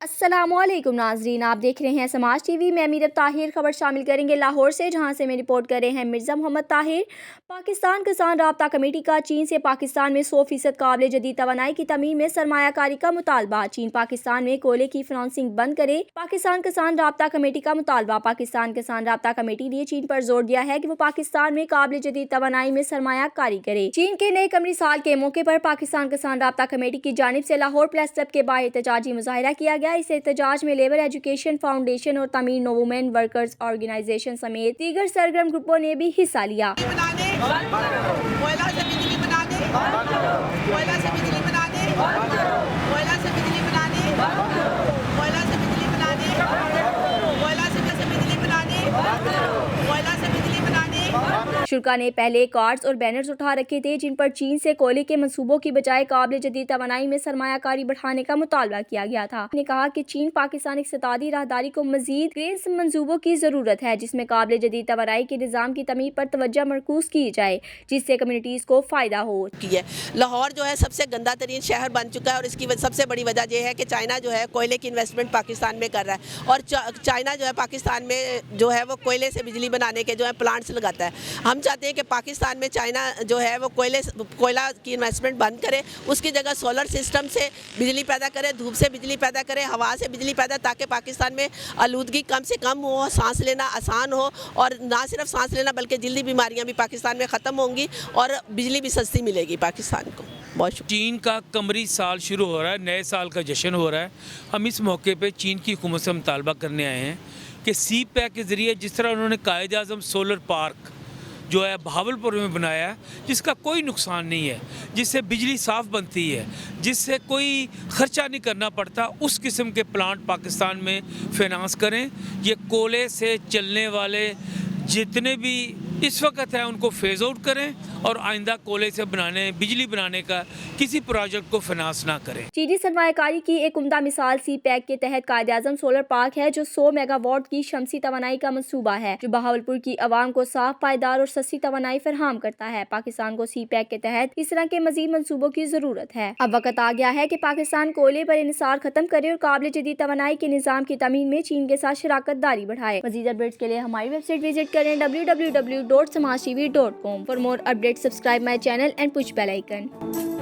अस्सलामुअलैकुम नाजरीन, आप देख रहे हैं समाज टीवी में अमीर ताहिर। खबर शामिल करेंगे लाहौर से, जहां से मैं रिपोर्ट कर रहे हैं मिर्ज़ा मोहम्मद ताहिर। पाकिस्तान किसान राब्ता कमेटी का चीन से पाकिस्तान में 100% काबिल जदीद तवानाई की तमीर में सरमायाकारी का मुतालबा। चीन पाकिस्तान में कोयले की फाइनेंसिंग बंद करे, पाकिस्तान किसान राब्ता कमेटी का मुतालबा। पाकिस्तान किसान राब्ता कमेटी ने चीन पर जोर दिया है कि वो पाकिस्तान में काबिल जदीद तवानाई में सरमायाकारी करे। चीन के नए कमरी साल के मौके पर पाकिस्तान किसान राब्ता कमेटी की जानिब से लाहौर प्रेस क्लब के बाहर एहतजाजी मुजाहिरा किया गया। इस एहतजाज में लेबर एजुकेशन फाउंडेशन और तमीर नो वुमेन वर्कर्स ऑर्गेनाइजेशन समेत दीगर सरगर्म ग्रुपों ने भी हिस्सा लिया। शुरा ने पहले कार्ड्स और बैनर्स उठा रखे थे, जिन पर चीन से कोयले के मंसूबों की बजाय काबिल जदीद तवानाई में सरमायाकारी बढ़ाने का मुतालबा किया गया था। ने कहा कि चीन पाकिस्तान इक़्तिसादी राहदारी को मजीद ग्रेन मंसूबों की जरूरत है, जिसमें काबिल जदीद तवानाई के निज़ाम की तमीर पर तवज्जो मरकूज की जाए, जिससे कम्युनिटीज को फायदा हो। लाहौर जो है सबसे गंदा तरीन शहर बन चुका है और इसकी सबसे बड़ी वजह यह है कि चाइना जो है कोयले की इन्वेस्टमेंट पाकिस्तान में कर रहा है और चाइना जो है पाकिस्तान में जो है वो कोयले से बिजली बनाने के जो है प्लांट्स लगाता है। हम चाहते हैं कि पाकिस्तान में चाइना जो है वो कोयला की इन्वेस्टमेंट बंद करे, उसकी जगह सोलर सिस्टम से बिजली पैदा करे, धूप से बिजली पैदा करे, हवा से बिजली पैदा, ताकि पाकिस्तान में आलूदगी कम से कम हो, सांस लेना आसान हो और ना सिर्फ सांस लेना बल्कि जल्दी बीमारियां भी पाकिस्तान में ख़त्म होंगी और बिजली भी सस्ती मिलेगी पाकिस्तान को। बहुत चीन का कमरी साल शुरू हो रहा है, नए साल का जश्न हो रहा है। हम इस मौके पर चीन की हुकूमत से मुतालबा करने आए हैं कि सी पैक के ज़रिए जिस तरह उन्होंने कायद आज़म सोलर पार्क जो है बहावलपुर में बनाया है, जिसका कोई नुकसान नहीं है, जिससे बिजली साफ़ बनती है, जिससे कोई ख़र्चा नहीं करना पड़ता, उस किस्म के प्लांट पाकिस्तान में फाइनेंस करें। ये कोयले से चलने वाले जितने भी इस वक्त है उनको फेज़ आउट करें और आइंदा कोयले से बिजली बनाने का किसी प्रोजेक्ट को फाइनेंस ना करें। चीनी सरमायाकारी की एक उम्दा मिसाल सी पैक के तहत कायद आज़म सोलर पार्क है, जो 100 मेगावाट की शमसी तवानाई का मंसूबा है, जो बहावलपुर की आवाम को साफ, पायदार और सस्ती तवानाई फराहम करता है। पाकिस्तान को सी पैक के तहत इस तरह के मजीद मंसूबों की जरूरत है। अब वक्त आ गया है कि पाकिस्तान कोयले पर इन्हिसार खत्म करे और काबिल जदीद तवानाई के निज़ाम की तमीर में चीन के साथ शराकत दारी बढ़ाए। मजीद अपडेट्स के लिए हमारी वेबसाइट विजिट करें www.samajtv.com। For more updates, subscribe my channel and push bell icon.